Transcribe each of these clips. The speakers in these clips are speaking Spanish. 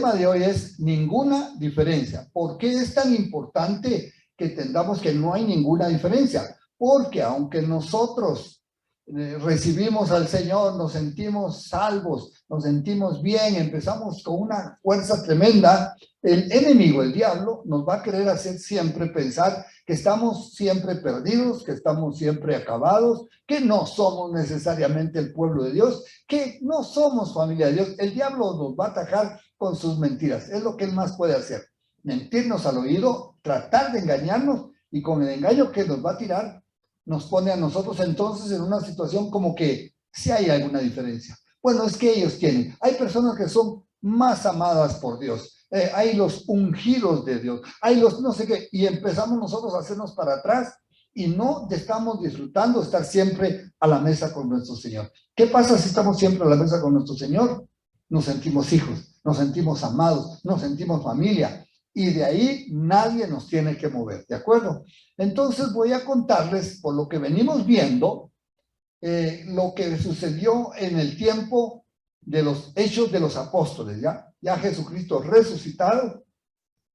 tema de hoy es ninguna diferencia. ¿Por qué es tan importante que entendamos que no hay ninguna diferencia? Porque aunque nosotros recibimos al Señor, nos sentimos salvos, nos sentimos bien, empezamos con una fuerza tremenda, el enemigo, el diablo, nos va a querer hacer siempre pensar que estamos siempre perdidos, que estamos siempre acabados, que no somos necesariamente el pueblo de Dios, que no somos familia de Dios. El diablo nos va a atacar con sus mentiras, es lo que él más puede hacer, mentirnos al oído, tratar de engañarnos, y con el engaño que nos va a tirar, nos pone a nosotros entonces en una situación como que sí hay alguna diferencia. Bueno, es que ellos tienen, hay personas que son más amadas por Dios, hay los ungidos de Dios, hay los no sé qué, y empezamos nosotros a hacernos para atrás y no estamos disfrutando de estar siempre a la mesa con nuestro Señor. ¿Qué pasa si estamos siempre a la mesa con nuestro Señor? Nos sentimos hijos, nos sentimos amados, nos sentimos familia, y de ahí nadie nos tiene que mover, ¿de acuerdo? Entonces voy a contarles, por lo que venimos viendo, lo que sucedió en el tiempo de los hechos de los apóstoles, ya Jesucristo resucitado,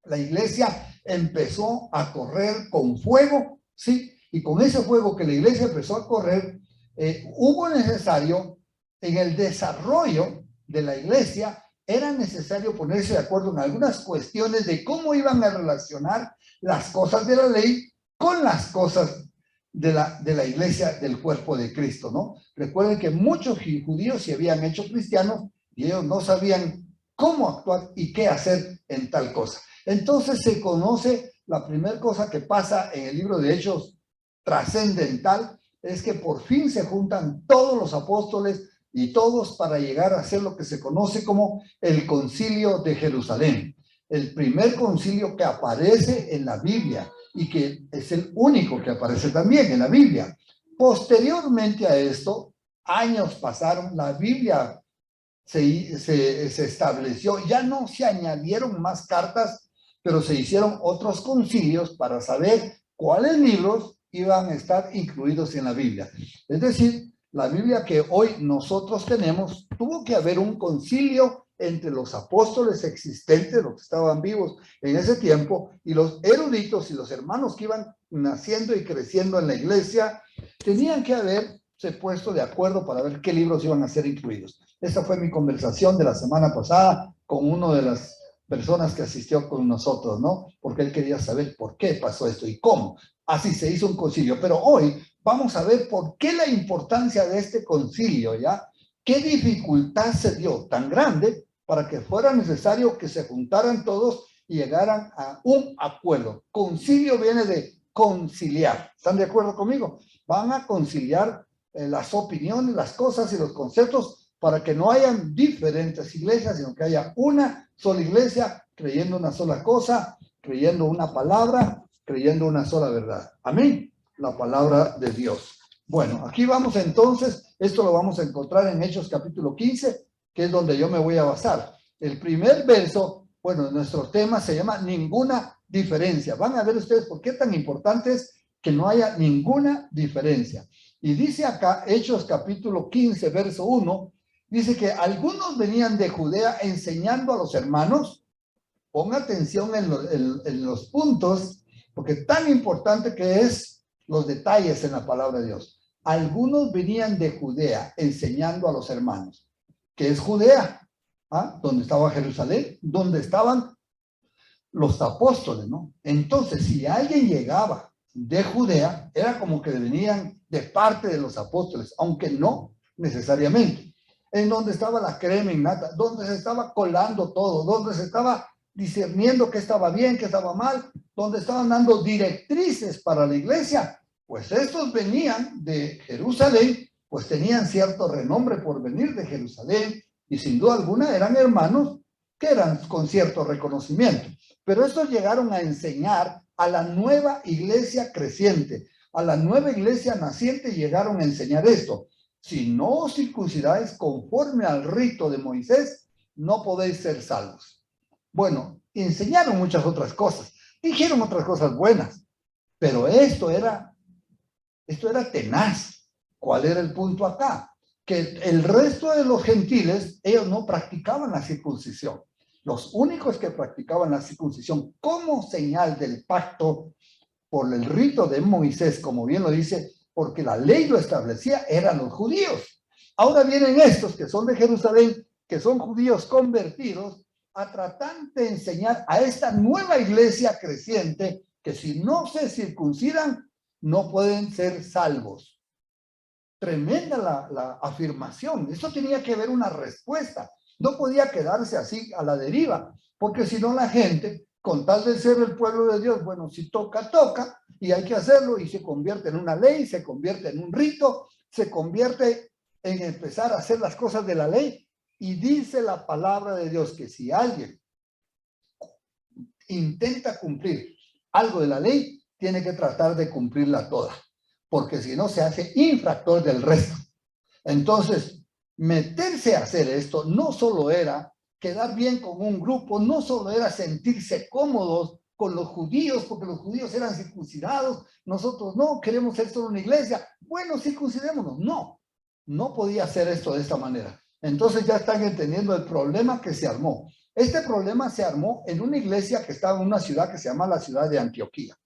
la iglesia empezó a correr con fuego, ¿sí? Y con ese fuego que la iglesia empezó a correr, hubo necesario, en el desarrollo de la iglesia, era necesario ponerse de acuerdo en algunas cuestiones de cómo iban a relacionar las cosas de la ley con las cosas de la iglesia del cuerpo de Cristo, ¿no? Recuerden que muchos judíos se habían hecho cristianos y ellos no sabían cómo actuar y qué hacer en tal cosa. Entonces se conoce la primera cosa que pasa en el libro de Hechos trascendental, es que por fin se juntan todos los apóstoles y todos para llegar a hacer lo que se conoce como el Concilio de Jerusalén, el primer concilio que aparece en la Biblia y que es el único que aparece también en la Biblia. Posteriormente a esto, años pasaron, la Biblia se estableció, ya no se añadieron más cartas, pero se hicieron otros concilios para saber cuáles libros iban a estar incluidos en la Biblia. Es decir, la Biblia que hoy nosotros tenemos, tuvo que haber un concilio entre los apóstoles existentes, los que estaban vivos en ese tiempo, y los eruditos y los hermanos que iban naciendo y creciendo en la iglesia, tenían que haberse puesto de acuerdo para ver qué libros iban a ser incluidos. Esa fue mi conversación de la semana pasada con uno de las personas que asistió con nosotros, ¿no? Porque él quería saber por qué pasó esto y cómo. Así se hizo un concilio. Pero hoy vamos a ver por qué la importancia de este concilio, ¿ya? ¿Qué dificultad se dio tan grande para que fuera necesario que se juntaran todos y llegaran a un acuerdo? Concilio viene de conciliar. ¿Están de acuerdo conmigo? Van a conciliar las opiniones, las cosas y los conceptos para que no hayan diferentes iglesias, sino que haya una sola iglesia, creyendo una sola cosa, creyendo una palabra, creyendo una sola verdad. Amén. La palabra de Dios. Bueno, aquí vamos entonces, esto lo vamos a encontrar en Hechos capítulo 15, que es donde yo me voy a basar. El primer verso, bueno, nuestro tema se llama ninguna diferencia. Van a ver ustedes por qué tan importante es que no haya ninguna diferencia. Y dice acá, Hechos capítulo 15, verso 1, dice que algunos venían de Judea enseñando a los hermanos. Ponga atención en los puntos, porque tan importante que es los detalles en la palabra de Dios. Algunos venían de Judea enseñando a los hermanos. ¿Qué es Judea? ¿Ah? ¿Dónde estaba Jerusalén? ¿Dónde estaban los apóstoles, no? Entonces, si alguien llegaba de Judea, era como que venían de parte de los apóstoles, aunque no necesariamente. En donde estaba la crema innata, donde se estaba colando todo, donde se estaba discerniendo qué estaba bien, qué estaba mal, donde estaban dando directrices para la iglesia, pues estos venían de Jerusalén, pues tenían cierto renombre por venir de Jerusalén, y sin duda alguna eran hermanos que eran con cierto reconocimiento. Pero estos llegaron a enseñar a la nueva iglesia creciente, a la nueva iglesia naciente, llegaron a enseñar esto. Si no os circuncidáis conforme al rito de Moisés, no podéis ser salvos. Bueno, enseñaron muchas otras cosas, dijeron otras cosas buenas, pero esto era tenaz. ¿Cuál era el punto acá? Que el resto de los gentiles, ellos no practicaban la circuncisión. los únicos que practicaban la circuncisión como señal del pacto por el rito de Moisés, como bien lo dice, porque la ley lo establecía, eran los judíos. Ahora vienen estos que son de Jerusalén, que son judíos convertidos, a tratar de enseñar a esta nueva iglesia creciente que si no se circuncidan, no pueden ser salvos. Tremenda la afirmación. Eso tenía que haber una respuesta. No podía quedarse así a la deriva, porque si no la gente, con tal de ser el pueblo de Dios, bueno, si toca, toca, y hay que hacerlo, y se convierte en una ley, se convierte en un rito, se convierte en empezar a hacer las cosas de la ley. Y dice la palabra de Dios que si alguien intenta cumplir algo de la ley, tiene que tratar de cumplirla toda, porque si no se hace infractor del resto. Entonces, meterse a hacer esto no solo era quedar bien con un grupo, no solo era sentirse cómodos con los judíos, porque los judíos eran circuncidados, nosotros no, queremos ser solo una iglesia, bueno, circuncidémonos. No, no podía hacer esto de esta manera. Entonces ya están entendiendo el problema que se armó. Este problema se armó en una iglesia que estaba en una ciudad que se llama la ciudad de Antioquía,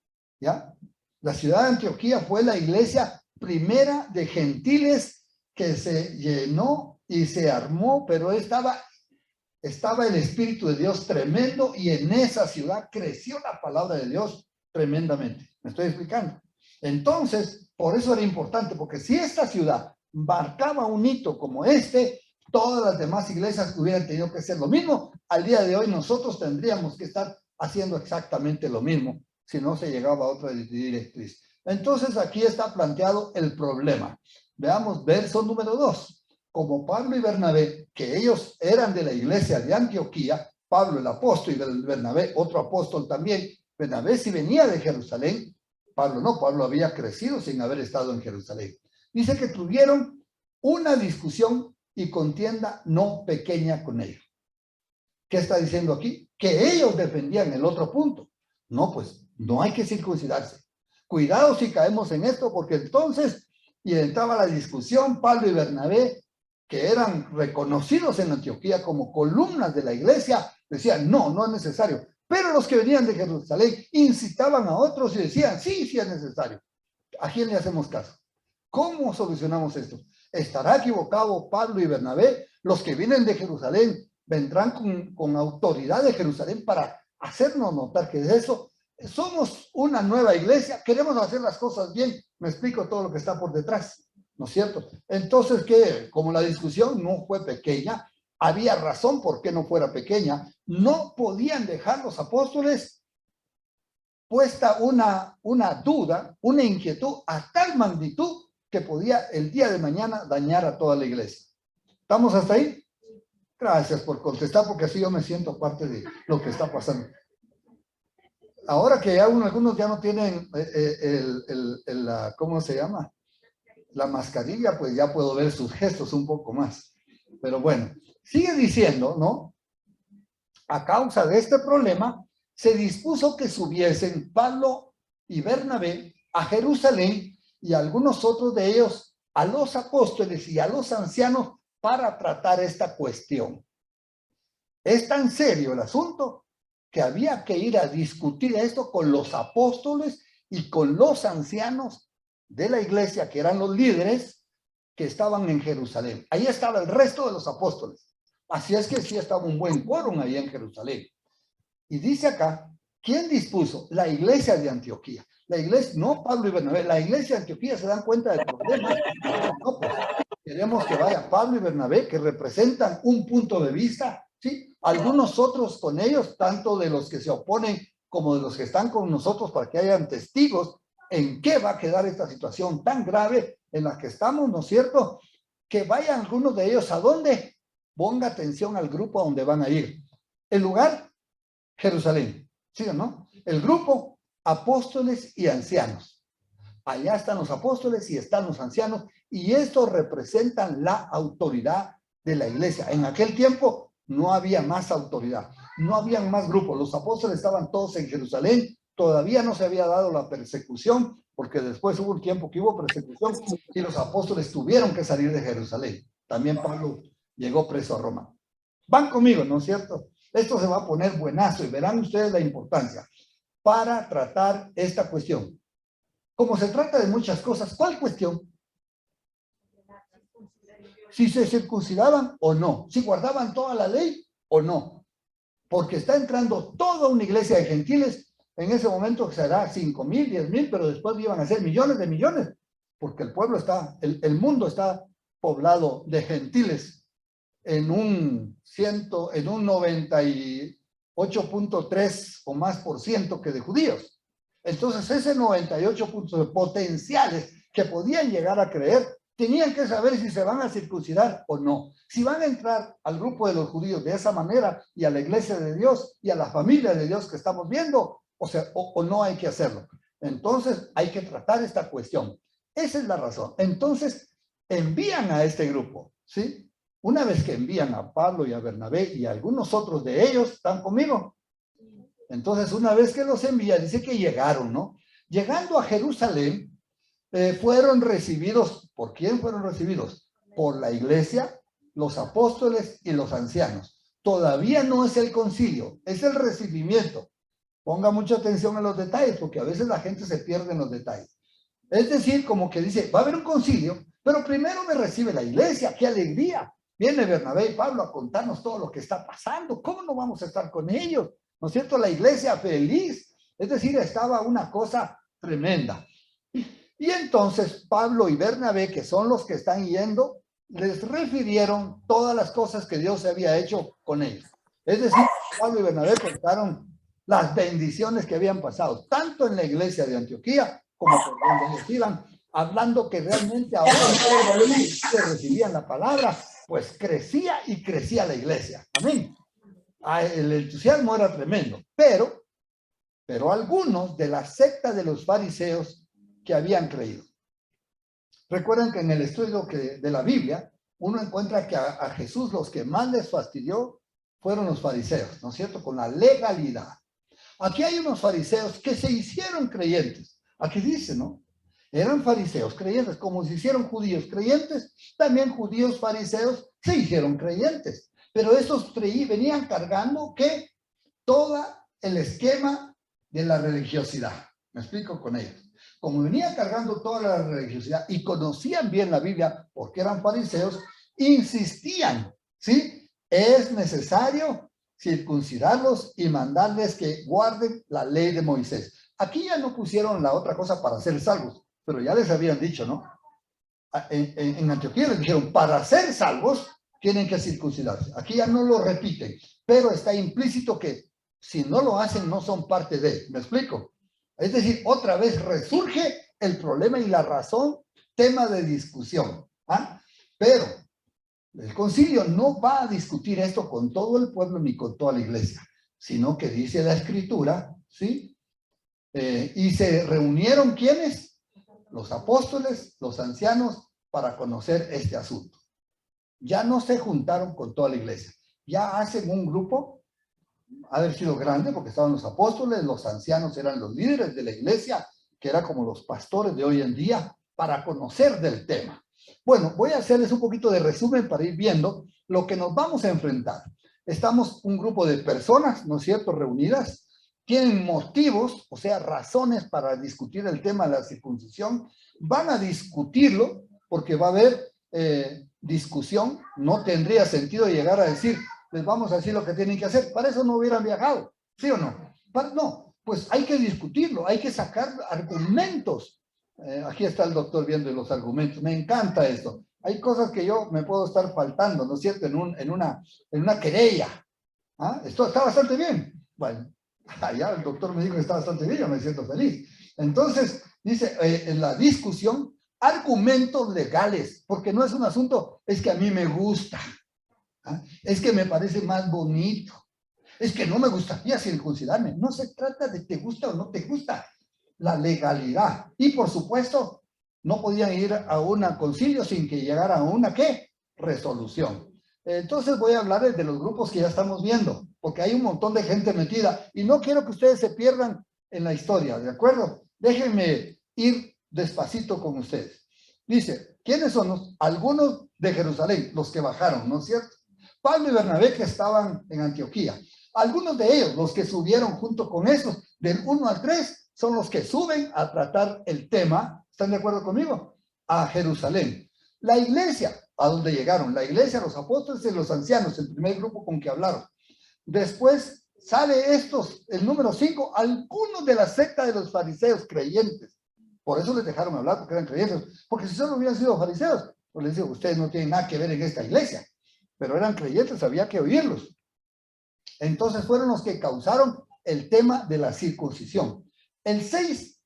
¿ya? La ciudad de Antioquía fue la iglesia primera de gentiles que se llenó y se armó, pero estaba el Espíritu de Dios tremendo y en esa ciudad creció la palabra de Dios tremendamente. ¿Me estoy explicando? Entonces, por eso era importante, porque si esta ciudad marcaba un hito como este, todas las demás iglesias hubieran tenido que hacer lo mismo. Al día de hoy nosotros tendríamos que estar haciendo exactamente lo mismo si no se llegaba a otra directriz. Entonces aquí está planteado el problema. Veamos verso número 2. Como Pablo y Bernabé, que ellos eran de la iglesia de Antioquía, Pablo el apóstol y Bernabé otro apóstol también. Bernabé sí venía de Jerusalén, Pablo no, Pablo había crecido sin haber estado en Jerusalén. Dice que tuvieron una discusión y contienda no pequeña con ellos. ¿Qué está diciendo aquí? Que ellos defendían el otro punto. No, pues no hay que circuncidarse. Cuidado si caemos en esto, porque entonces, y entraba la discusión, Pablo y Bernabé, que eran reconocidos en Antioquía como columnas de la iglesia, decían, no, no es necesario. Pero los que venían de Jerusalén incitaban a otros y decían, sí, sí es necesario. ¿A quién le hacemos caso? ¿Cómo solucionamos esto? ¿Estará equivocado Pablo y Bernabé? Los que vienen de Jerusalén vendrán con autoridad de Jerusalén para hacernos notar que de eso somos una nueva iglesia, queremos hacer las cosas bien. Me explico todo lo que está por detrás, ¿no es cierto? Entonces, ¿qué? Como la discusión no fue pequeña, había razón por qué no fuera pequeña, no podían dejar los apóstoles puesta una duda, una inquietud a tal magnitud que podía el día de mañana dañar a toda la iglesia. ¿Estamos hasta ahí? Gracias por contestar, porque así yo me siento parte de lo que está pasando. Ahora que ya algunos ya no tienen ¿cómo se llama? La mascarilla, pues ya puedo ver sus gestos un poco más. Pero bueno, sigue diciendo, ¿no? A causa de este problema, se dispuso que subiesen Pablo y Bernabé a Jerusalén y algunos otros de ellos a los apóstoles y a los ancianos para tratar esta cuestión. Es tan serio el asunto que había que ir a discutir esto con los apóstoles y con los ancianos de la iglesia, que eran los líderes que estaban en Jerusalén. Ahí estaba el resto de los apóstoles. Así es que sí estaba un buen quórum ahí en Jerusalén. Y dice acá, ¿quién dispuso? La iglesia de Antioquía. La iglesia, no Pablo y Bernabé, la iglesia de Antioquía se dan cuenta del problema. No, pues queremos que vaya Pablo y Bernabé, que representan un punto de vista, ¿sí? Algunos otros con ellos, tanto de los que se oponen como de los que están con nosotros, para que hayan testigos en qué va a quedar esta situación tan grave en la que estamos, ¿no es cierto? Que vayan algunos de ellos, ¿a dónde? Ponga atención al grupo a donde van a ir. El lugar, Jerusalén, ¿sí o no? El grupo, apóstoles y ancianos. Allá están los apóstoles y están los ancianos, y estos representan la autoridad de la iglesia. En aquel tiempo no había más autoridad, no habían más grupos. Los apóstoles estaban todos en Jerusalén, todavía no se había dado la persecución, porque después hubo un tiempo que hubo persecución y los apóstoles tuvieron que salir de Jerusalén. También Pablo llegó preso a Roma. Van conmigo, ¿no es cierto? Esto se va a poner buenazo y verán ustedes la importancia para tratar esta cuestión. Como se trata de muchas cosas, ¿cuál cuestión? Si se circuncidaban o no, si guardaban toda la ley o no, porque está entrando toda una iglesia de gentiles, en ese momento será 5,000, 10,000, pero después iban a ser millones de millones, porque el pueblo está, el mundo está poblado de gentiles en un 98.3 o más por ciento que de judíos. Entonces ese 98 de potenciales que podían llegar a creer, tenían que saber si se van a circuncidar o no. Si van a entrar al grupo de los judíos de esa manera y a la iglesia de Dios y a la familia de Dios que estamos viendo, o no hay que hacerlo. Entonces hay que tratar esta cuestión. Esa es la razón. Entonces envían a este grupo, ¿sí? Una vez que envían a Pablo y a Bernabé y a algunos otros de ellos, ¿están conmigo? Entonces una vez que los envía, dice que llegaron, ¿no? Llegando a Jerusalén, fueron recibidos, ¿por quién fueron recibidos? Por la iglesia, los apóstoles y los ancianos. Todavía no es el concilio, es el recibimiento. Ponga mucha atención a los detalles, porque a veces la gente se pierde en los detalles. Es decir, como que dice, va a haber un concilio, pero primero me recibe la iglesia, qué alegría. Viene Bernabé y Pablo a contarnos todo lo que está pasando. ¿Cómo no vamos a estar con ellos? ¿No es cierto? La iglesia feliz. Es decir, estaba una cosa tremenda. Y entonces Pablo y Bernabé, que son los que están yendo, les refirieron todas las cosas que Dios había hecho con ellos. Es decir, Pablo y Bernabé contaron las bendiciones que habían pasado, tanto en la iglesia de Antioquía como por donde ellos iban, hablando que realmente ahora que recibían la palabra, pues crecía y crecía la iglesia. Amén. El entusiasmo era tremendo, pero algunos de la secta de los fariseos que habían creído. Recuerden que en el estudio de la Biblia, uno encuentra que a Jesús los que más les fastidió fueron los fariseos, ¿no es cierto? Con la legalidad. Aquí hay unos fariseos que se hicieron creyentes. Aquí dice, ¿no? Eran fariseos creyentes, como se hicieron judíos creyentes, también judíos fariseos se hicieron creyentes. Pero esos venían cargando que todo el esquema de la religiosidad. Me explico con ellos. Como venían cargando toda la religiosidad y conocían bien la Biblia porque eran fariseos, insistían, ¿sí? Es necesario circuncidarlos y mandarles que guarden la ley de Moisés. Aquí ya no pusieron la otra cosa para ser salvos, pero ya les habían dicho, ¿no? En Antioquía les dijeron, para ser salvos tienen que circuncidarse. Aquí ya no lo repiten, pero está implícito que si no lo hacen no son parte de. ¿Me explico? Es decir, otra vez resurge el problema y la razón, tema de discusión. ¿Ah? Pero el concilio no va a discutir esto con todo el pueblo ni con toda la iglesia, sino que dice la escritura, ¿sí? Y se reunieron, ¿quiénes? Los apóstoles, los ancianos, para conocer este asunto. Ya no se juntaron con toda la iglesia, ya hacen un grupo, haber sido grande porque estaban los apóstoles, los ancianos eran los líderes de la iglesia, que eran como los pastores de hoy en día, para conocer del tema. Bueno, voy a hacerles un poquito de resumen para ir viendo lo que nos vamos a enfrentar. Estamos un grupo de personas, ¿no es cierto?, reunidas, tienen motivos, o sea, razones para discutir el tema de la circuncisión, van a discutirlo porque va a haber discusión, no tendría sentido llegar a decir, les vamos a decir lo que tienen que hacer, para eso no hubieran viajado, ¿sí o no? No, pues hay que discutirlo, hay que sacar argumentos. Aquí está el doctor viendo los argumentos, me encanta esto. Hay cosas que yo me puedo estar faltando, ¿no es cierto?, en una querella. ¿Ah? Esto está bastante bien. Bueno, ya el doctor me dijo que está bastante bien, yo me siento feliz. Entonces, dice, en la discusión, argumentos legales, porque no es un asunto, es que a mí me gusta. ¿Ah? Es que me parece más bonito, es que no me gustaría circuncidarme. No se trata de te gusta o no te gusta, la legalidad. Y por supuesto, no podían ir a un concilio sin que llegara a una ¿qué? Resolución. Entonces voy a hablar de los grupos que ya estamos viendo, porque hay un montón de gente metida y no quiero que ustedes se pierdan en la historia, ¿de acuerdo? Déjenme ir despacito con ustedes. Dice, ¿quiénes son algunos de Jerusalén? Los que bajaron, ¿no es cierto? Pablo y Bernabé que estaban en Antioquía. Algunos de ellos, los que subieron junto con esos, del 1 al 3, son los que suben a tratar el tema, ¿están de acuerdo conmigo? A Jerusalén. La iglesia, ¿a dónde llegaron? La iglesia, los apóstoles y los ancianos, el primer grupo con que hablaron. Después sale el número 5, algunos de la secta de los fariseos creyentes. Por eso les dejaron hablar, porque eran creyentes. Porque si solo hubieran sido fariseos, pues les digo, ustedes no tienen nada que ver en esta iglesia. Pero eran creyentes, había que oírlos. Entonces fueron los que causaron el tema de la circuncisión. El 6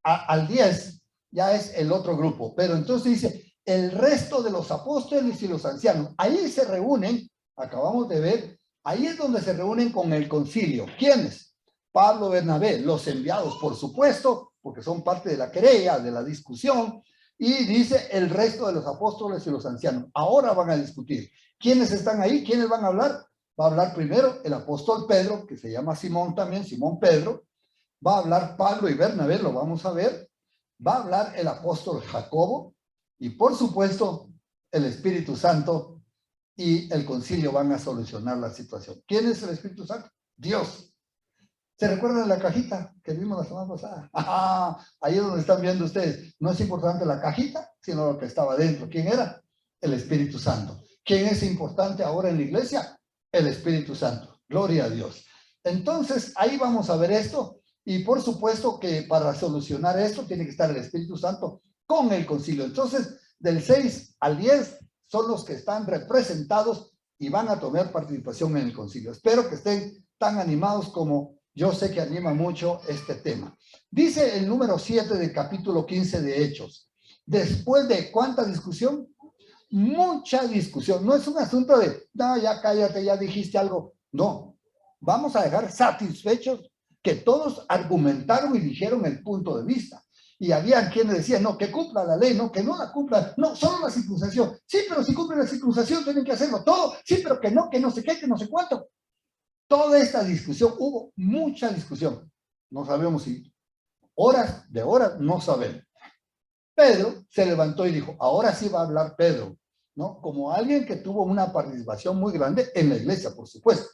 al 10 ya es el otro grupo. Pero entonces dice, el resto de los apóstoles y los ancianos. Ahí se reúnen, acabamos de ver, ahí es donde se reúnen con el concilio. ¿Quiénes? Pablo, Bernabé, los enviados, por supuesto, porque son parte de la querella, de la discusión, y dice el resto de los apóstoles y los ancianos. Ahora van a discutir. ¿Quiénes están ahí? ¿Quiénes van a hablar? Va a hablar primero el apóstol Pedro, que se llama Simón también, Simón Pedro. Va a hablar Pablo y Bernabé, lo vamos a ver. Va a hablar el apóstol Jacobo, y por supuesto el Espíritu Santo, y el concilio van a solucionar la situación. ¿Quién es el Espíritu Santo? Dios. ¿Se recuerdan la cajita que vimos la semana pasada? Ahí es donde están viendo ustedes. No es importante la cajita, sino lo que estaba dentro. ¿Quién era? El Espíritu Santo. ¿Quién es importante ahora en la iglesia? El Espíritu Santo. Gloria a Dios. Entonces, ahí vamos a ver esto. Y por supuesto que para solucionar esto tiene que estar el Espíritu Santo con el concilio. Entonces, del 6 al 10 son los que están representados y van a tomar participación en el concilio. Espero que estén tan animados como yo sé que anima mucho este tema. Dice el número 7 del capítulo 15 de Hechos. Después de ¿cuánta discusión? Mucha discusión. No es un asunto de, no, ya cállate, ya dijiste algo. No, vamos a dejar satisfechos que todos argumentaron y dijeron el punto de vista. Y había quienes decían, no, que cumpla la ley, no, que no la cumpla, no, solo la circuncisión. Sí, pero si cumple la circuncisión tienen que hacerlo todo. Sí, pero que no sé qué, que no sé cuánto. Toda esta discusión, hubo mucha discusión. No sabemos si horas de horas, no sabemos. Pedro se levantó y dijo, ahora sí va a hablar Pedro, ¿no? Como alguien que tuvo una participación muy grande en la iglesia, por supuesto.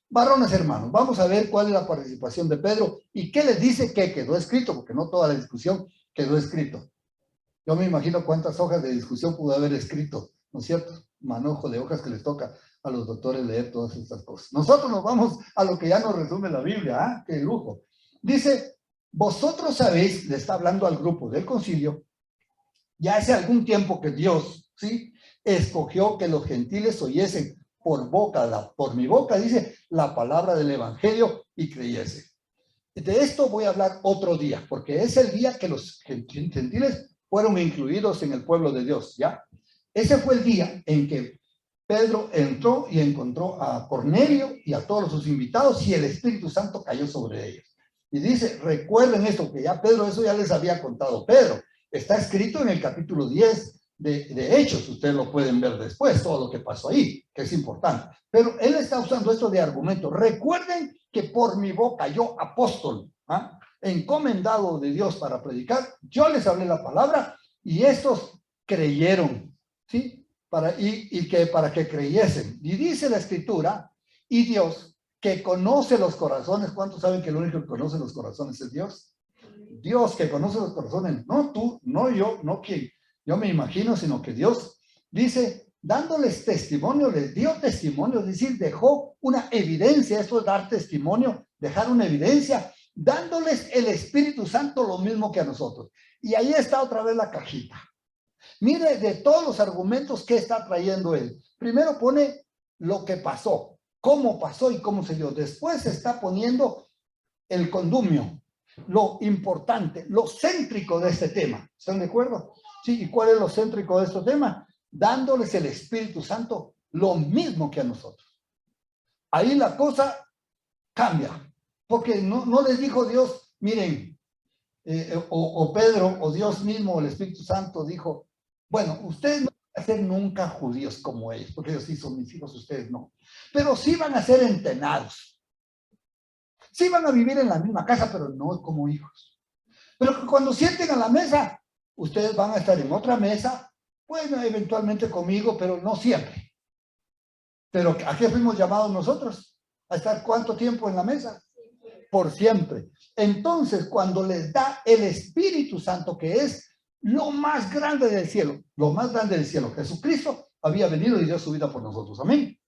Varones hermanos, vamos a ver cuál es la participación de Pedro y qué les dice que quedó escrito, porque no toda la discusión quedó escrito. Yo me imagino cuántas hojas de discusión pudo haber escrito, ¿no es cierto? Manojo de hojas que les toca a los doctores leer todas estas cosas. Nosotros nos vamos a lo que ya nos resume la Biblia, ¿ah? ¡Qué lujo! Dice, vosotros sabéis, le está hablando al grupo del concilio, ya hace algún tiempo que Dios, ¿sí? Escogió que los gentiles oyesen por mi boca, dice, la palabra del evangelio y creyesen. De esto voy a hablar otro día, porque es el día que los gentiles fueron incluidos en el pueblo de Dios, ¿ya? Ese fue el día en que Pedro entró y encontró a Cornelio y a todos sus invitados y el Espíritu Santo cayó sobre ellos. Y dice, recuerden esto, que ya Pedro, eso ya les había contado Pedro. Está escrito en el capítulo 10 de Hechos, ustedes lo pueden ver después, todo lo que pasó ahí, que es importante. Pero él está usando esto de argumento. Recuerden que por mi boca, yo apóstol, encomendado de Dios para predicar, yo les hablé la palabra y estos creyeron, ¿sí? Para que creyesen. Y dice la escritura, y Dios, que conoce los corazones. ¿Cuántos saben que el único que conoce los corazones es Dios? Dios que conoce los corazones, no tú, no yo, no quien yo me imagino, sino que Dios dice, dándoles testimonio, les dio testimonio, es decir, dejó una evidencia. Eso es dar testimonio, dejar una evidencia, dándoles el Espíritu Santo lo mismo que a nosotros. Y ahí está otra vez la cajita. Mire de todos los argumentos que está trayendo él. Primero pone lo que pasó, cómo pasó y cómo se dio. Después está poniendo el condumio, lo importante, lo céntrico de este tema. ¿Están de acuerdo? Sí, ¿y cuál es lo céntrico de este tema? Dándoles el Espíritu Santo lo mismo que a nosotros. Ahí la cosa cambia, porque no les dijo Dios, miren, o Pedro, o Dios mismo, o el Espíritu Santo dijo, bueno, ustedes no van a ser nunca judíos como ellos, porque ellos sí son mis hijos, ustedes no, pero sí van a ser entrenados. Sí van a vivir en la misma casa, pero no como hijos. Pero cuando sienten a la mesa, ustedes van a estar en otra mesa, bueno, eventualmente conmigo, pero no siempre. Pero ¿a qué fuimos llamados nosotros? ¿A estar cuánto tiempo en la mesa? Por siempre. Entonces, cuando les da el Espíritu Santo, que es lo más grande del cielo, lo más grande del cielo, Jesucristo había venido y dio su vida por nosotros. Amén.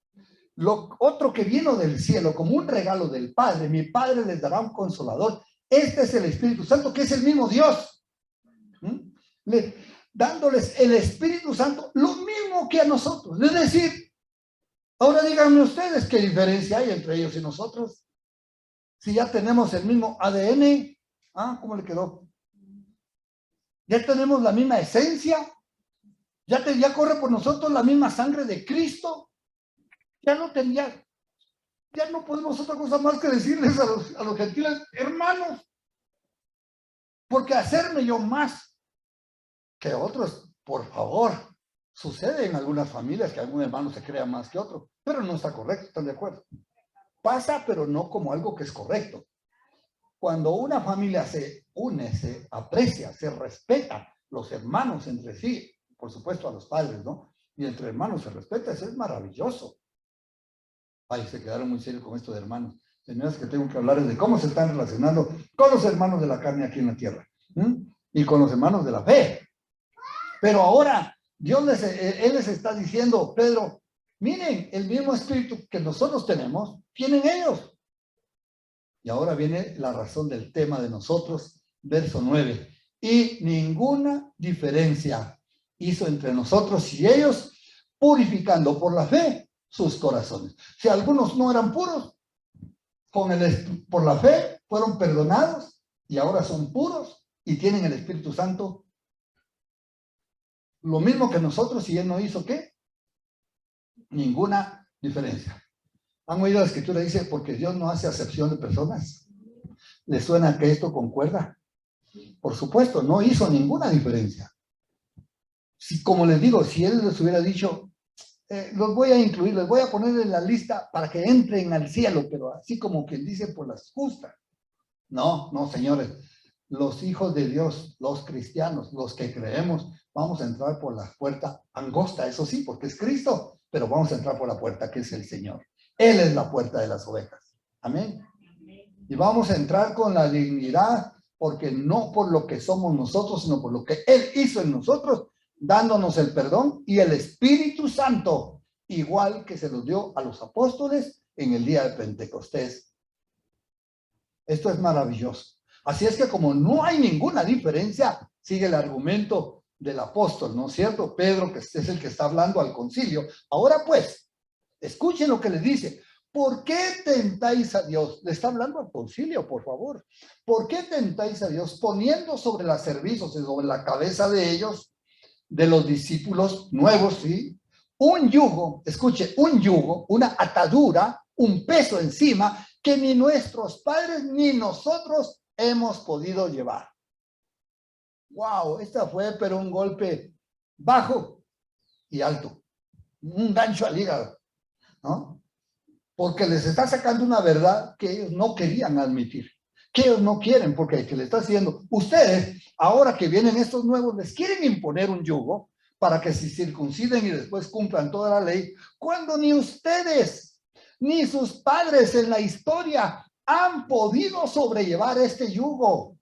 Lo otro que vino del cielo como un regalo del Padre, mi Padre les dará un consolador. Este es el Espíritu Santo, que es el mismo Dios. Dándoles el Espíritu Santo, lo mismo que a nosotros. Es decir, ahora díganme ustedes qué diferencia hay entre ellos y nosotros. Si ya tenemos el mismo ADN, ¿cómo le quedó? Ya tenemos la misma esencia, ya corre por nosotros la misma sangre de Cristo. Ya no podemos otra cosa más que decirles a los gentiles, hermanos, porque hacerme yo más que otros, por favor. Sucede en algunas familias que algún hermano se crea más que otro, pero no está correcto, ¿están de acuerdo? Pasa, pero no como algo que es correcto. Cuando una familia se une, se aprecia, se respeta los hermanos entre sí, por supuesto a los padres, ¿no? Y entre hermanos se respeta, eso es maravilloso. Ay, se quedaron muy serios con esto de hermanos. Señores, que tengo que hablarles de cómo se están relacionando con los hermanos de la carne aquí en la tierra. Y con los hermanos de la fe. Pero ahora, Él les está diciendo, Pedro, miren, el mismo espíritu que nosotros tenemos, tienen ellos. Y ahora viene la razón del tema de nosotros, verso 9. Y ninguna diferencia hizo entre nosotros y ellos, purificando por la fe sus corazones. Si algunos no eran puros, por la fe fueron perdonados y ahora son puros y tienen el Espíritu Santo. Lo mismo que nosotros, y Él no hizo ¿qué? Ninguna diferencia. ¿Han oído la escritura? Dice, porque Dios no hace acepción de personas. ¿Les suena que esto concuerda? Por supuesto, no hizo ninguna diferencia. Si, como les digo, si Él les hubiera dicho, los voy a incluir, les voy a poner en la lista para que entren al cielo, pero así como quien dice por las justas. No, señores. Los hijos de Dios, los cristianos, los que creemos, vamos a entrar por la puerta angosta, eso sí, porque es Cristo, pero vamos a entrar por la puerta que es el Señor. Él es la puerta de las ovejas. Amén. Y vamos a entrar con la dignidad, porque no por lo que somos nosotros, sino por lo que Él hizo en nosotros, dándonos el perdón y el Espíritu Santo, igual que se los dio a los apóstoles en el día de Pentecostés. Esto es maravilloso. Así es que como no hay ninguna diferencia, sigue el argumento del apóstol, ¿no es cierto? Pedro, que es el que está hablando al concilio. Ahora pues, escuchen lo que le dice. ¿Por qué tentáis a Dios? Le está hablando al concilio, por favor. ¿Por qué tentáis a Dios poniendo sobre las cervizos y sobre la cabeza de ellos, de los discípulos nuevos, ¿sí? Un yugo, escuche, un yugo, una atadura, un peso encima que ni nuestros padres ni nosotros hemos podido llevar? Wow, esta fue pero un golpe bajo y alto, un gancho al hígado, ¿no? Porque les está sacando una verdad que ellos no querían admitir, que ellos no quieren, porque el que le está haciendo, ustedes, ahora que vienen estos nuevos, les quieren imponer un yugo para que se circunciden y después cumplan toda la ley, cuando ni ustedes, ni sus padres en la historia han podido sobrellevar este yugo.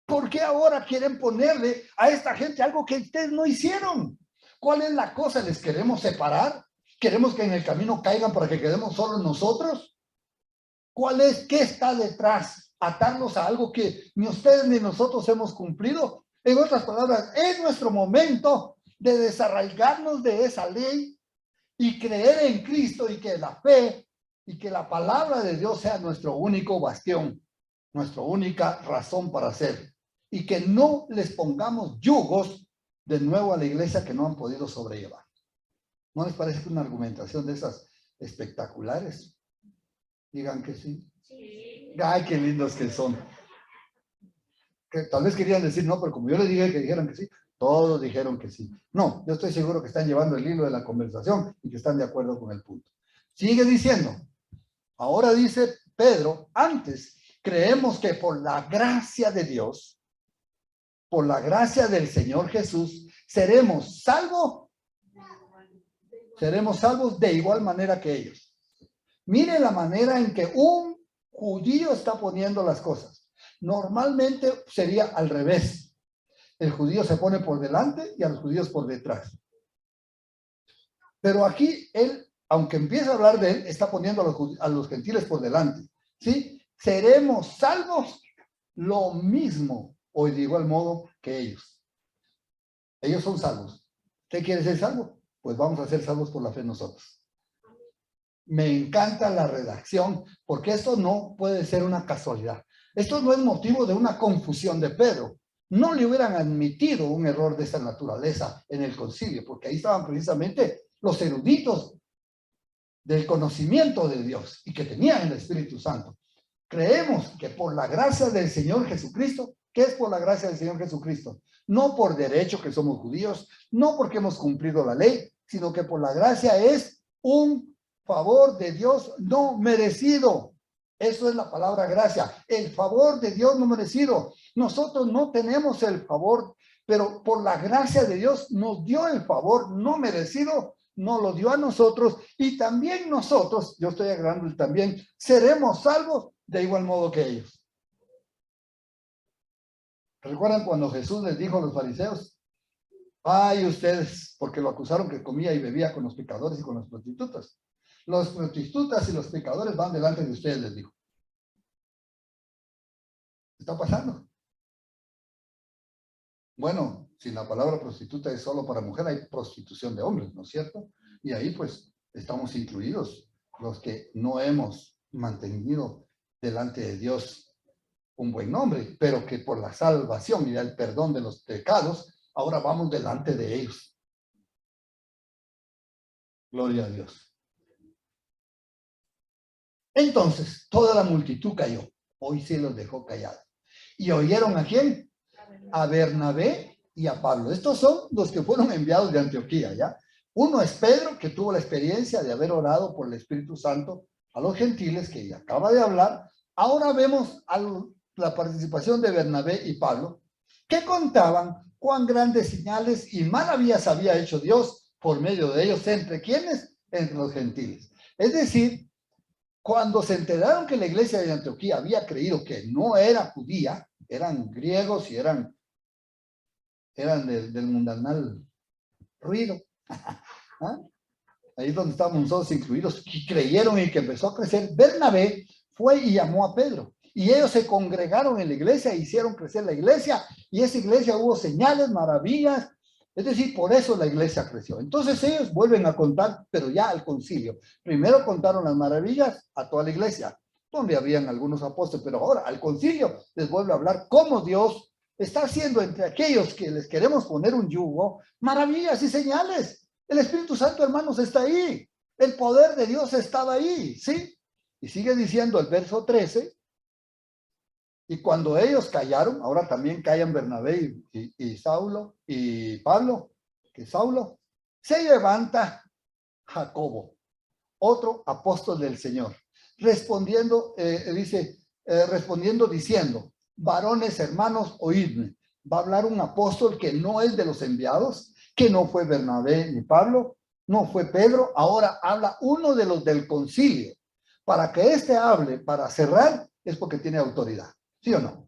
¿Por qué ahora quieren ponerle a esta gente algo que ustedes no hicieron? ¿Cuál es la cosa? ¿Les queremos separar? ¿Queremos que en el camino caigan para que quedemos solos nosotros? ¿Cuál es? ¿Qué está detrás? ¿Atarnos a algo que ni ustedes ni nosotros hemos cumplido? En otras palabras, es nuestro momento de desarraigarnos de esa ley y creer en Cristo, y que la fe y que la palabra de Dios sea nuestro único bastión, nuestra única razón para ser. Y que no les pongamos yugos de nuevo a la iglesia que no han podido sobrellevar. ¿No les parece que una argumentación de esas espectaculares? Digan que sí. Sí. Ay, qué lindos que son. Que tal vez querían decir no, pero como yo les dije que dijeran que sí, todos dijeron que sí. No, yo estoy seguro que están llevando el hilo de la conversación y que están de acuerdo con el punto. Sigue diciendo. Ahora dice Pedro, antes creemos que por la gracia de Dios, por la gracia del Señor Jesús, seremos salvos de igual manera que ellos. Mire la manera en que un judío está poniendo las cosas. Normalmente sería al revés. El judío se pone por delante y a los judíos por detrás. Pero aquí él, aunque empieza a hablar de él, está poniendo a los gentiles por delante. ¿Sí? Seremos salvos lo mismo o de igual modo que ellos. Ellos son salvos. ¿Qué quiere ser salvo? Pues vamos a ser salvos por la fe nosotros. Me encanta la redacción, porque esto no puede ser una casualidad. Esto no es motivo de una confusión de Pedro. No le hubieran admitido un error de esta naturaleza en el concilio, porque ahí estaban precisamente los eruditos del conocimiento de Dios y que tenían el Espíritu Santo. Creemos que por la gracia del Señor Jesucristo, ¿qué es por la gracia del Señor Jesucristo? No por derecho que somos judíos, no porque hemos cumplido la ley, sino que por la gracia es un favor de Dios no merecido. Eso es la palabra gracia, el favor de Dios no merecido. Nosotros no tenemos el favor, pero por la gracia de Dios nos dio el favor no merecido, nos lo dio a nosotros y también nosotros, yo estoy agregando el también, seremos salvos de igual modo que ellos. ¿Recuerdan cuando Jesús les dijo a los fariseos? Ay, ustedes, porque lo acusaron que comía y bebía con los pecadores y con las prostitutas. Los prostitutas y los pecadores van delante de ustedes, les dijo. ¿Qué está pasando? Bueno, si la palabra prostituta es solo para mujer, hay prostitución de hombres, ¿no es cierto? Y ahí pues estamos incluidos los que no hemos mantenido delante de Dios un buen nombre, pero que por la salvación y el perdón de los pecados, ahora vamos delante de ellos. Gloria a Dios. Entonces, toda la multitud cayó. Hoy sí los dejó callados. ¿Y oyeron a quién? A Bernabé y a Pablo. Estos son los que fueron enviados de Antioquía, ¿ya? Uno es Pedro, que tuvo la experiencia de haber orado por el Espíritu Santo a los gentiles, que acaba de hablar. Ahora vemos la participación de Bernabé y Pablo, que contaban cuán grandes señales y maravillas había hecho Dios por medio de ellos. ¿Entre quiénes? Entre los gentiles. Es decir, cuando se enteraron que la iglesia de Antioquía había creído que no era judía, eran griegos y eran del mundanal ruido, ¿ah? Ahí es donde estábamos todos incluidos, y creyeron y que empezó a crecer. Bernabé fue y llamó a Pedro, y ellos se congregaron en la iglesia, hicieron crecer la iglesia, y esa iglesia hubo señales, maravillas, es decir, por eso la iglesia creció. Entonces ellos vuelven a contar, pero ya al concilio. Primero contaron las maravillas a toda la iglesia, donde habían algunos apóstoles, pero ahora al concilio les vuelve a hablar cómo Dios está haciendo entre aquellos que les queremos poner un yugo, maravillas y señales. El Espíritu Santo, hermanos, está ahí. El poder de Dios estaba ahí, ¿sí? Y sigue diciendo el verso 13, y cuando ellos callaron, ahora también callan Bernabé y Saulo y Pablo, que Saulo, se levanta Jacobo, otro apóstol del Señor, respondiendo diciendo, varones hermanos, oídme. Va a hablar un apóstol que no es de los enviados, que no fue Bernabé ni Pablo, no fue Pedro, ahora habla uno de los del concilio. Para que éste hable, para cerrar, es porque tiene autoridad, ¿sí o no?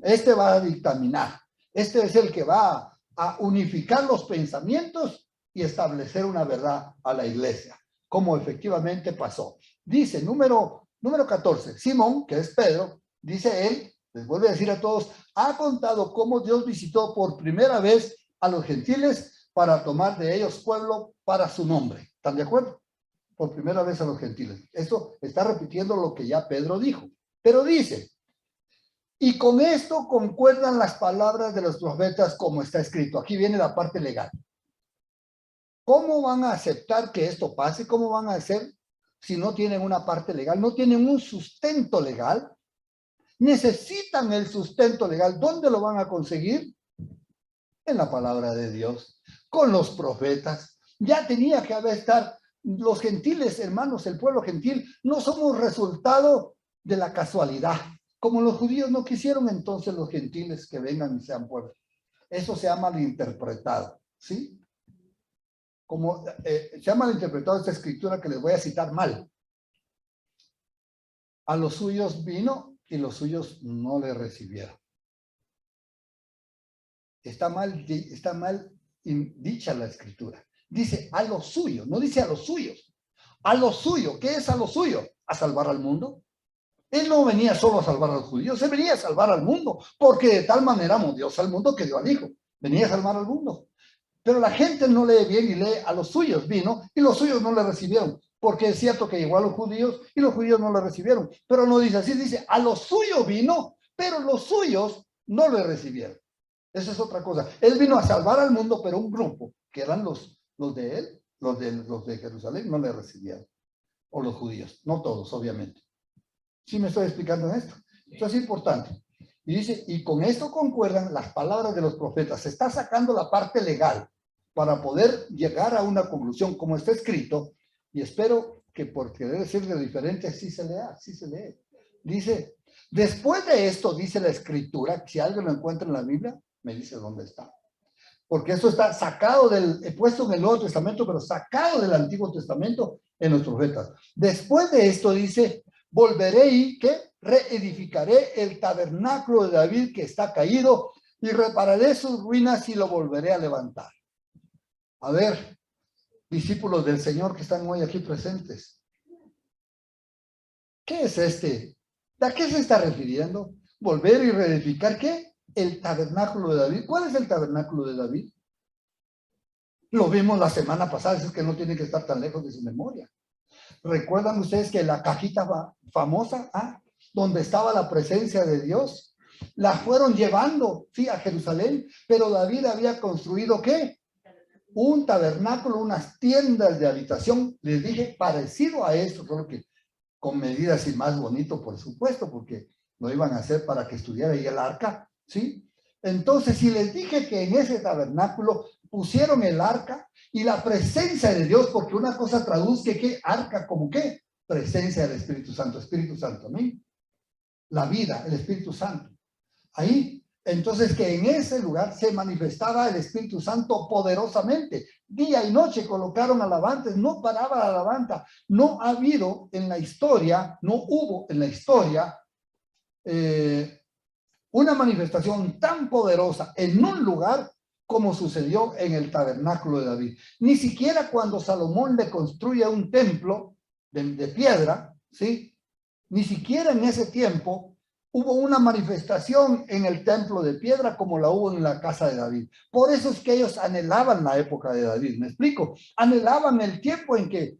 Este va a dictaminar, este es el que va a unificar los pensamientos y establecer una verdad a la iglesia, como efectivamente pasó. Dice, número 14, Simón, que es Pedro, dice él, les vuelve a decir a todos, ha contado cómo Dios visitó por primera vez a los gentiles para tomar de ellos pueblo para su nombre. ¿Están de acuerdo? Por primera vez a los gentiles. Esto está repitiendo lo que ya Pedro dijo. Pero dice, y con esto concuerdan las palabras de los profetas como está escrito. Aquí viene la parte legal. ¿Cómo van a aceptar que esto pase? ¿Cómo van a hacer si no tienen una parte legal? No tienen un sustento legal. Necesitan el sustento legal. ¿Dónde lo van a conseguir? En la palabra de Dios, con los profetas. Ya tenía que haber estar los gentiles, hermanos, el pueblo gentil, no somos resultado de la casualidad. Como los judíos no quisieron, entonces los gentiles que vengan y sean pueblo. Eso se ha malinterpretado, ¿sí? Como se ha malinterpretado esta escritura que les voy a citar mal. A los suyos vino y los suyos no le recibieron. Está mal dicha la escritura. Dice a los suyos, no dice a los suyos. A los suyos, ¿qué es a los suyos? A salvar al mundo. Él no venía solo a salvar a los judíos, él venía a salvar al mundo, porque de tal manera amó Dios al mundo que dio al Hijo. Venía a salvar al mundo. Pero la gente no lee bien y lee a los suyos vino y los suyos no le recibieron. Porque es cierto que llegó a los judíos y los judíos no le recibieron. Pero no dice así, dice a los suyos vino, pero los suyos no le recibieron. Esa es otra cosa. Él vino a salvar al mundo, pero un grupo, que eran los de él, los de Jerusalén, no le recibieron. O los judíos, no todos, obviamente. ¿Sí me estoy explicando en esto? Esto es importante. Y dice, y con esto concuerdan las palabras de los profetas. Se está sacando la parte legal para poder llegar a una conclusión como está escrito, y espero que por querer decirle diferente, sí se lea, sí se lee. Dice, después de esto, dice la escritura, si alguien lo encuentra en la Biblia, me dice dónde está. Porque eso está sacado puesto en el Nuevo Testamento, pero sacado del Antiguo Testamento en los profetas. Después de esto dice, volveré y ¿qué? Reedificaré el tabernáculo de David que está caído y repararé sus ruinas y lo volveré a levantar. A ver, discípulos del Señor que están hoy aquí presentes. ¿Qué es este? ¿A qué se está refiriendo? ¿Volver y reedificar qué? El tabernáculo de David. ¿Cuál es el tabernáculo de David? Lo vimos la semana pasada, es que no tiene que estar tan lejos de su memoria. ¿Recuerdan ustedes que la cajita famosa, donde estaba la presencia de Dios, la fueron llevando, sí, a Jerusalén, pero David había construido ¿qué? Un tabernáculo, unas tiendas de habitación, les dije, parecido a esto, solo que con medidas y más bonito, por supuesto, porque lo iban a hacer para que estuviera ahí el arca, ¿sí? Entonces, si les dije que en ese tabernáculo pusieron el arca y la presencia de Dios, porque una cosa traduzca que arca como qué, presencia del Espíritu Santo, amén. La vida, el Espíritu Santo. Ahí, entonces que en ese lugar se manifestaba el Espíritu Santo poderosamente. Día y noche colocaron alabanzas, no paraba la alabanza. No ha habido en la historia, no hubo en la historia una manifestación tan poderosa en un lugar como sucedió en el tabernáculo de David. Ni siquiera cuando Salomón le construye un templo de piedra, ¿sí? Ni siquiera en ese tiempo hubo una manifestación en el templo de piedra como la hubo en la casa de David. Por eso es que ellos anhelaban la época de David, ¿me explico? Anhelaban el tiempo en que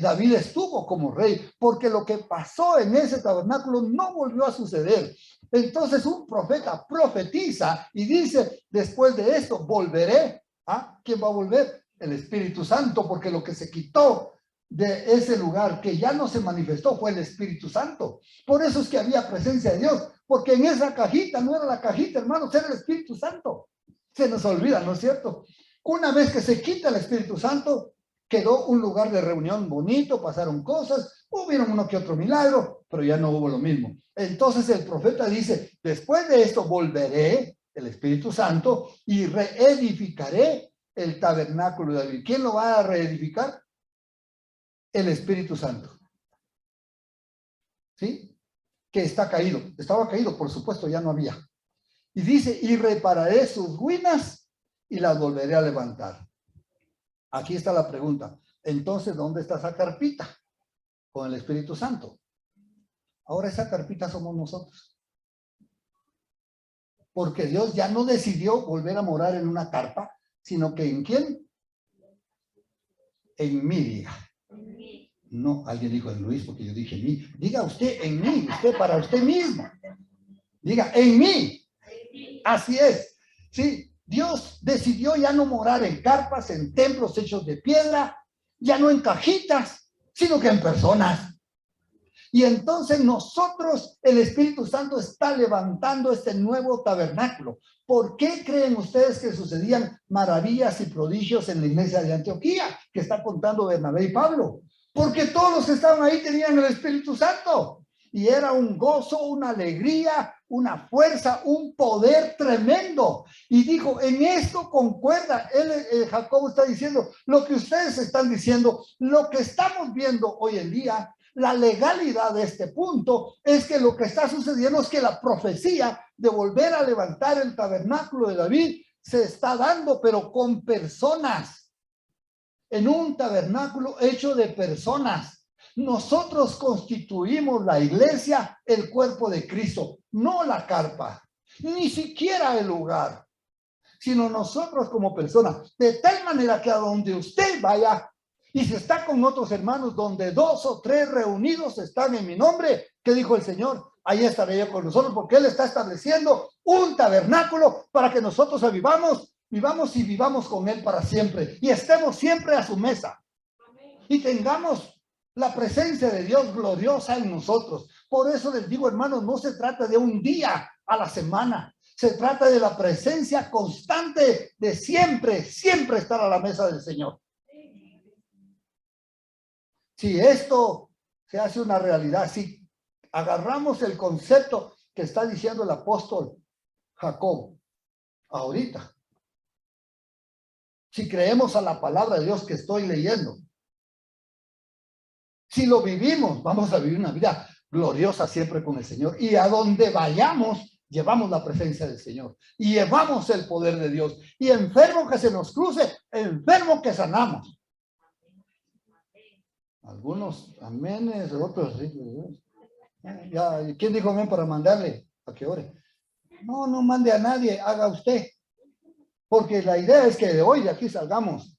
David estuvo como rey, porque lo que pasó en ese tabernáculo no volvió a suceder. Entonces un profeta profetiza y dice, después de esto volveré. ¿Quién va a volver? El Espíritu Santo, porque lo que se quitó de ese lugar que ya no se manifestó fue el Espíritu Santo. Por eso es que había presencia de Dios, porque en esa cajita no era la cajita, hermanos, era el Espíritu Santo. Se nos olvida, ¿no es cierto? Una vez que se quita el Espíritu Santo, quedó un lugar de reunión bonito, pasaron cosas, hubieron uno que otro milagro, pero ya no hubo lo mismo. Entonces el profeta dice, después de esto volveré, el Espíritu Santo, y reedificaré el tabernáculo de David. ¿Quién lo va a reedificar? El Espíritu Santo. ¿Sí? Que está caído. Estaba caído, por supuesto, ya no había. Y dice, y repararé sus ruinas y las volveré a levantar. Aquí está la pregunta. Entonces, ¿dónde está esa carpita? Con el Espíritu Santo. Ahora esa carpita somos nosotros. Porque Dios ya no decidió volver a morar en una carpa, sino que ¿en quién? En mí, diga. No, alguien dijo en Luis, porque yo dije en mí. Diga usted en mí, usted para usted mismo. Diga en mí. Así es. Sí. Dios decidió ya no morar en carpas, en templos hechos de piedra, ya no en cajitas, sino que en personas. Y entonces nosotros, el Espíritu Santo está levantando este nuevo tabernáculo. ¿Por qué creen ustedes que sucedían maravillas y prodigios en la iglesia de Antioquía, que está contando Bernabé y Pablo? Porque todos los que estaban ahí tenían el Espíritu Santo. Y era un gozo, una alegría, una fuerza, un poder tremendo. Y dijo, en esto concuerda. Jacobo está diciendo, lo que ustedes están diciendo, lo que estamos viendo hoy en día, La legalidad de este punto es que lo que está sucediendo es que la profecía de volver a levantar el tabernáculo de David se está dando, pero con personas, en un tabernáculo hecho de personas. Nosotros constituimos la iglesia, el cuerpo de Cristo, no la carpa, ni siquiera el lugar, sino nosotros como personas, de tal manera que a donde usted vaya y si está con otros hermanos, donde 2 o 3 reunidos están en mi nombre, ¿qué dijo el Señor? Ahí estaré yo con nosotros, porque Él está estableciendo un tabernáculo para que nosotros vivamos y vivamos con Él para siempre, y estemos siempre a su mesa, y tengamos la presencia de Dios gloriosa en nosotros. Por eso les digo, hermanos, no se trata de un día a la semana, se trata de la presencia constante de siempre, siempre estar a la mesa del Señor. Si esto se hace una realidad, si agarramos el concepto que está diciendo el apóstol Jacob ahorita, si creemos a la palabra de Dios que estoy leyendo, si lo vivimos, vamos a vivir una vida gloriosa siempre con el Señor, y a donde vayamos llevamos la presencia del Señor y llevamos el poder de Dios, y enfermo que se nos cruce, enfermo que sanamos. Algunos aménes, otros sí. Ya, ¿quién dijo amén para mandarle a que ore? No, no mande a nadie, haga usted. Porque la idea es que de hoy de aquí salgamos,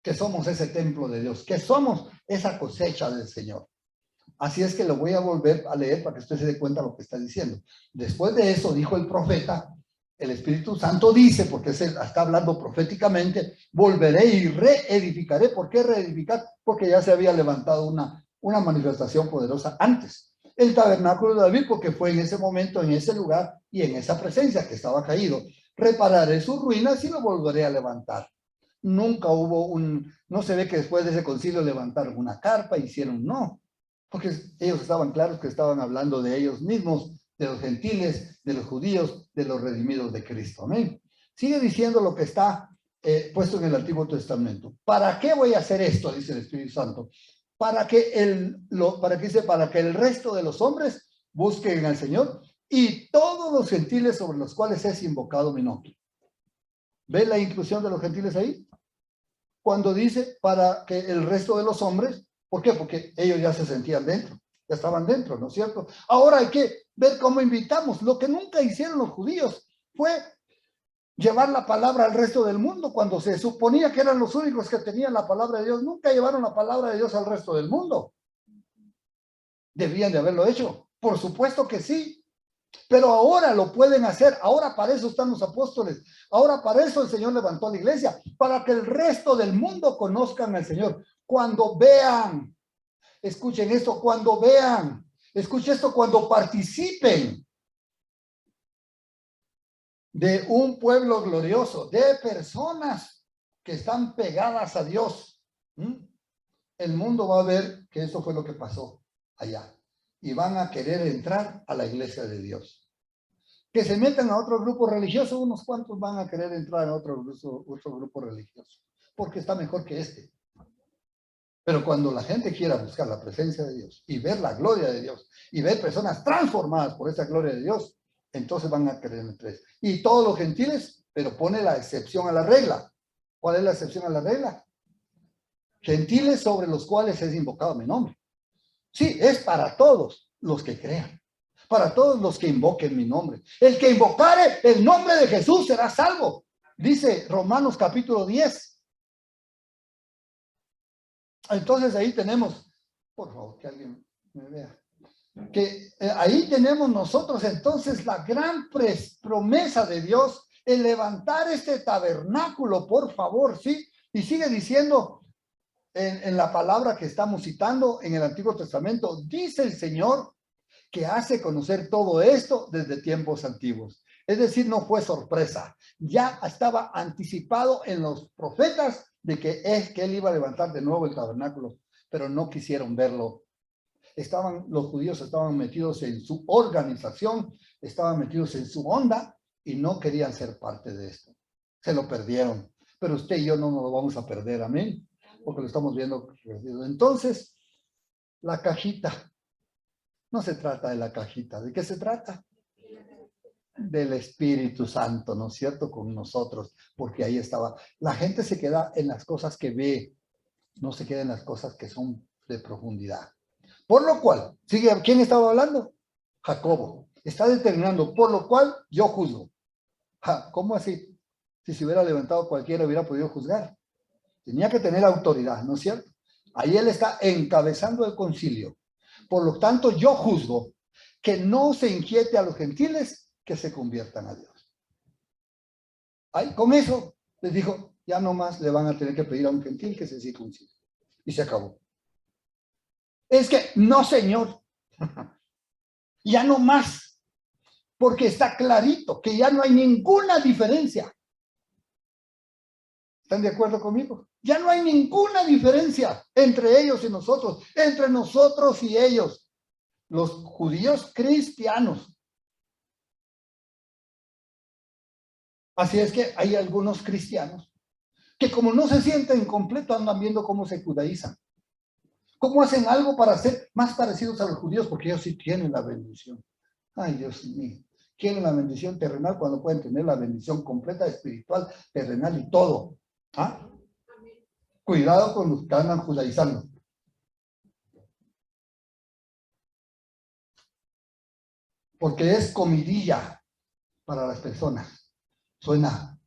que somos ese templo de Dios, que somos esa cosecha del Señor. Así es que lo voy a volver a leer para que usted se dé cuenta de lo que está diciendo. Después de eso, dijo el profeta, el Espíritu Santo dice, porque se está hablando proféticamente, volveré y reedificaré. ¿Por qué reedificar? Porque ya se había levantado una manifestación poderosa antes. El tabernáculo de David, porque fue en ese momento, en ese lugar y en esa presencia que estaba caído. Repararé sus ruinas y lo volveré a levantar. Nunca hubo no se ve que después de ese concilio levantaron una carpa, hicieron no, porque ellos estaban claros que estaban hablando de ellos mismos, de los gentiles, de los judíos, de los redimidos de Cristo. Amén. Sigue diciendo lo que está puesto en el Antiguo Testamento. ¿Para qué voy a hacer esto? Dice el Espíritu Santo. Para que el resto de los hombres busquen al Señor y todos los gentiles sobre los cuales es invocado mi nombre. ¿Ve la inclusión de los gentiles ahí? Cuando dice para que el resto de los hombres, ¿por qué? Porque ellos ya se sentían dentro, ya estaban dentro, ¿no es cierto? Ahora hay que ver cómo invitamos. Lo que nunca hicieron los judíos fue llevar la palabra al resto del mundo. Cuando se suponía que eran los únicos que tenían la palabra de Dios, nunca llevaron la palabra de Dios al resto del mundo. Debían de haberlo hecho. Por supuesto que sí. Pero ahora lo pueden hacer, ahora para eso están los apóstoles, ahora para eso el Señor levantó a la iglesia, para que el resto del mundo conozcan al Señor. Cuando vean, escuchen esto, cuando vean, escuchen esto, cuando participen de un pueblo glorioso, de personas que están pegadas a Dios, el mundo va a ver que eso fue lo que pasó allá y van a querer entrar a la iglesia de Dios. Que se metan a otro grupo religioso, unos cuantos van a querer entrar a otro grupo religioso, porque está mejor que este. Pero cuando la gente quiera buscar la presencia de Dios y ver la gloria de Dios y ver personas transformadas por esa gloria de Dios, entonces van a querer entrar. Y todos los gentiles, pero pone la excepción a la regla. ¿Cuál es la excepción a la regla? Gentiles sobre los cuales es invocado mi nombre. Sí, es para todos los que crean. Para todos los que invoquen mi nombre. El que invocare el nombre de Jesús será salvo. Dice Romanos capítulo 10. Entonces ahí tenemos, por favor, que alguien me vea. Que ahí tenemos nosotros entonces la gran promesa de Dios, el levantar este tabernáculo, por favor, ¿sí? Y sigue diciendo en la palabra que estamos citando en el Antiguo Testamento, dice el Señor, que hace conocer todo esto desde tiempos antiguos. Es decir, no fue sorpresa. Ya estaba anticipado en los profetas de que él iba a levantar de nuevo el tabernáculo, pero no quisieron verlo. Los judíos estaban metidos en su organización, estaban metidos en su onda y no querían ser parte de esto. Se lo perdieron. Pero usted y yo no nos lo vamos a perder, amén, porque lo estamos viendo. Entonces, la cajita. No se trata de la cajita. ¿De qué se trata? Del Espíritu Santo, ¿no es cierto? Con nosotros, porque ahí estaba. La gente se queda en las cosas que ve, no se queda en las cosas que son de profundidad. Por lo cual, sigue, ¿quién estaba hablando? Jacobo. Está determinando, por lo cual yo juzgo. ¿Cómo así? Si se hubiera levantado cualquiera hubiera podido juzgar. Tenía que tener autoridad, ¿no es cierto? Ahí él está encabezando el concilio. Por lo tanto, yo juzgo que no se inquiete a los gentiles que se conviertan a Dios. Ahí, con eso les dijo, ya no más le van a tener que pedir a un gentil que se circuncide. Y se acabó. Es que, no, señor, ya no más, porque está clarito que ya no hay ninguna diferencia. ¿Están de acuerdo conmigo? Ya no hay ninguna diferencia entre ellos y nosotros, entre nosotros y ellos, los judíos cristianos. Así es que hay algunos cristianos que como no se sienten completos andan viendo cómo se judaizan. ¿Cómo hacen algo para ser más parecidos a los judíos? Porque ellos sí tienen la bendición. Ay, Dios mío. Quieren la bendición terrenal cuando pueden tener la bendición completa, espiritual, terrenal y todo. ¿Ah? Cuidado con los que andan judaizando. Porque es comidilla para las personas. Suena,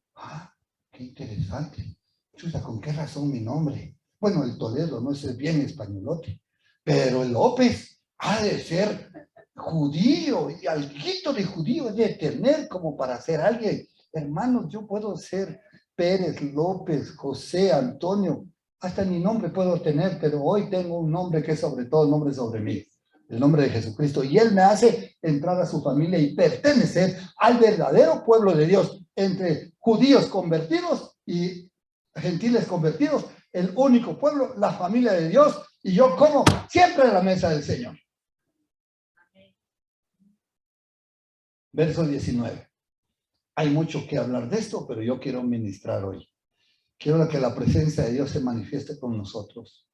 qué interesante. Chuta, ¿con qué razón mi nombre? Bueno, el Toledo no es bien españolote, pero el López ha de ser judío y alguito de judío de tener como para ser alguien. Hermanos, yo puedo ser Pérez, López, José, Antonio, hasta mi nombre puedo tener, pero hoy tengo un nombre que es sobre todo el nombre sobre mí, el nombre de Jesucristo, y Él me hace entrar a su familia y pertenecer al verdadero pueblo de Dios, entre judíos convertidos y gentiles convertidos, el único pueblo, la familia de Dios, y yo como siempre en la mesa del Señor. Verso 19. Hay mucho que hablar de esto, pero yo quiero ministrar hoy. Quiero que la presencia de Dios se manifieste con nosotros,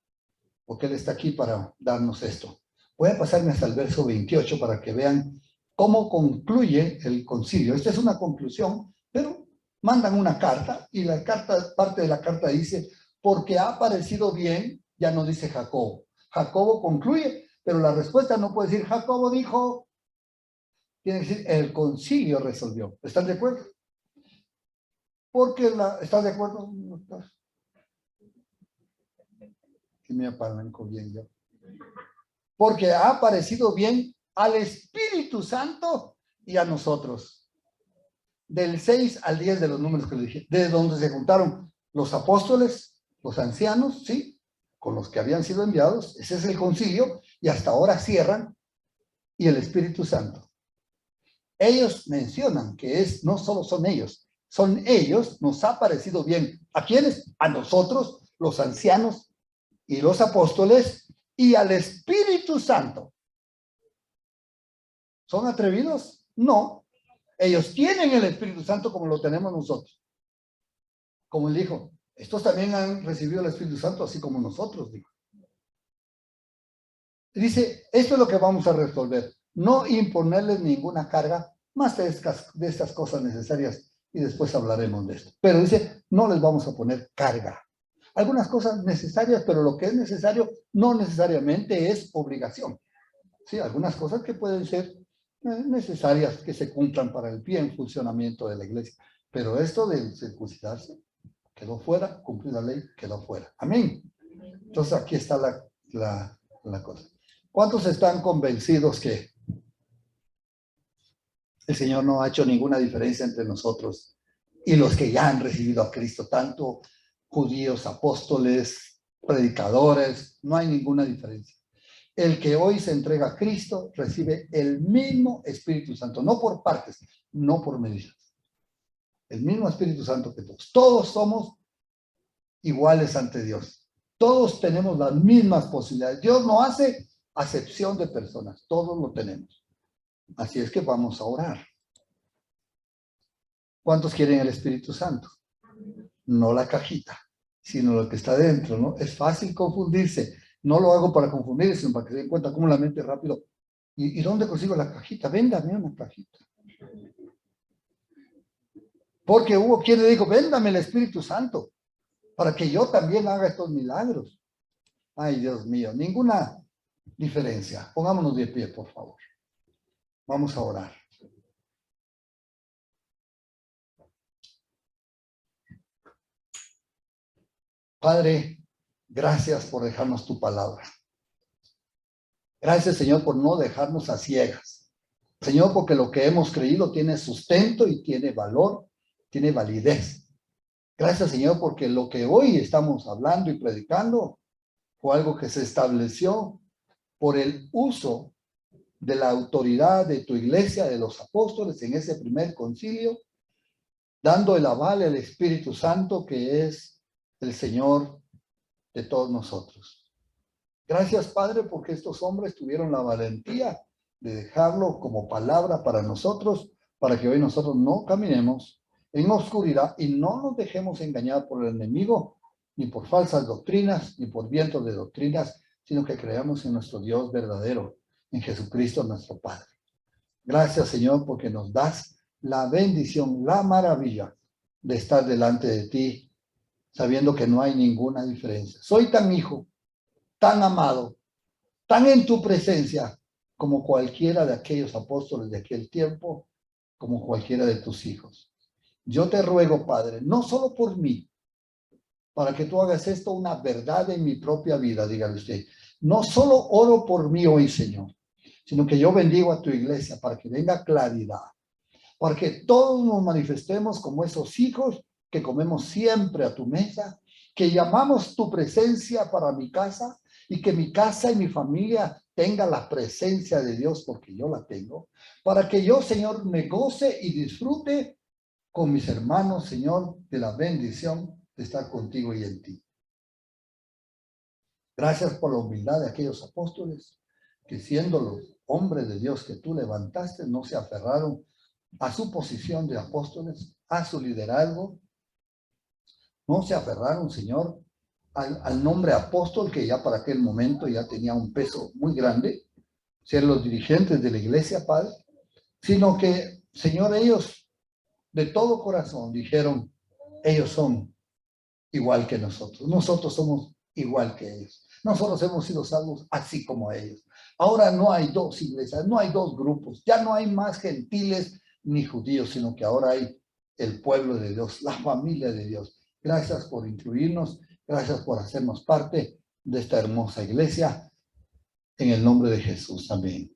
porque Él está aquí para darnos esto. Voy a pasarme hasta el verso 28 para que vean cómo concluye el concilio. Esta es una conclusión, pero mandan una carta y la carta, parte de la carta dice, porque ha parecido bien, ya no dice Jacobo. Jacobo concluye, pero la respuesta no puede decir Jacobo dijo, tiene que decir el concilio resolvió. ¿Están de acuerdo? Porque ¿estás de acuerdo? ¿No estás? Que me apalanco bien yo. Porque ha parecido bien al Espíritu Santo y a nosotros. Del 6 al 10 de los números que le dije, de donde se juntaron los apóstoles, los ancianos, ¿sí? Con los que habían sido enviados, ese es el concilio, y hasta ahora cierran, y el Espíritu Santo. Ellos mencionan que no solo son ellos, nos ha parecido bien. ¿A quiénes? A nosotros, los ancianos y los apóstoles, y al Espíritu Santo. ¿Son atrevidos? No. Ellos tienen el Espíritu Santo como lo tenemos nosotros. Como él dijo, estos también han recibido el Espíritu Santo así como nosotros, dijo. Dice, esto es lo que vamos a resolver. No imponerles ninguna carga más de estas cosas necesarias y después hablaremos de esto. Pero dice, no les vamos a poner carga. Algunas cosas necesarias, pero lo que es necesario no necesariamente es obligación. Sí, algunas cosas que pueden ser necesarias que se cumplan para el bien funcionamiento de la iglesia. Pero esto de circuncidarse quedó fuera, cumplir la ley quedó fuera. Amén. Entonces aquí está la cosa. ¿Cuántos están convencidos que el Señor no ha hecho ninguna diferencia entre nosotros y los que ya han recibido a Cristo, tanto judíos, apóstoles, predicadores? No hay ninguna diferencia. El que hoy se entrega a Cristo recibe el mismo Espíritu Santo, no por partes, no por medidas. El mismo Espíritu Santo que todos. Todos somos iguales ante Dios. Todos tenemos las mismas posibilidades. Dios no hace acepción de personas, todos lo tenemos. Así es que vamos a orar. ¿Cuántos quieren el Espíritu Santo? No la cajita, sino lo que está dentro, ¿no? Es fácil confundirse. No lo hago para confundir, sino para que se den cuenta cómo la mente rápido. ¿Y dónde consigo la cajita? Véndame una cajita. Porque hubo quien le dijo, véndame el Espíritu Santo, para que yo también haga estos milagros. Ay, Dios mío, ninguna diferencia. Pongámonos de pie, por favor. Vamos a orar. Padre, gracias por dejarnos tu palabra. Gracias, Señor, por no dejarnos a ciegas. Señor, porque lo que hemos creído tiene sustento y tiene valor, tiene validez. Gracias, Señor, porque lo que hoy estamos hablando y predicando fue algo que se estableció por el uso de la autoridad de tu iglesia, de los apóstoles en ese primer concilio, dando el aval al Espíritu Santo, que es el Señor de todos nosotros. Gracias, Padre, porque estos hombres tuvieron la valentía de dejarlo como palabra para nosotros, para que hoy nosotros no caminemos en oscuridad y no nos dejemos engañar por el enemigo, ni por falsas doctrinas, ni por vientos de doctrinas, sino que creamos en nuestro Dios verdadero, en Jesucristo nuestro Padre. Gracias, Señor, porque nos das la bendición, la maravilla de estar delante de ti, sabiendo que no hay ninguna diferencia. Soy tan hijo, tan amado, tan en tu presencia, como cualquiera de aquellos apóstoles de aquel tiempo, como cualquiera de tus hijos. Yo te ruego, Padre, no solo por mí, para que tú hagas esto una verdad en mi propia vida, dígale usted. No solo oro por mí hoy, Señor, sino que yo bendigo a tu iglesia para que venga claridad, para que todos nos manifestemos como esos hijos que comemos siempre a tu mesa, que llamamos tu presencia para mi casa y que mi casa y mi familia tenga la presencia de Dios porque yo la tengo, para que yo, Señor, me goce y disfrute con mis hermanos, Señor, de la bendición de estar contigo y en ti. Gracias por la humildad de aquellos apóstoles que siendo los hombres de Dios que tú levantaste, no se aferraron a su posición de apóstoles, a su liderazgo, no se aferraron, Señor, al nombre apóstol que ya para aquel momento ya tenía un peso muy grande, ser los dirigentes de la iglesia, Padre, sino que, Señor, ellos de todo corazón dijeron, ellos son igual que nosotros somos igual que ellos. Nosotros hemos sido salvos así como ellos. Ahora no hay dos iglesias, no hay dos grupos, ya no hay más gentiles ni judíos, sino que ahora hay el pueblo de Dios, la familia de Dios. Gracias por incluirnos, gracias por hacernos parte de esta hermosa iglesia. En el nombre de Jesús, amén.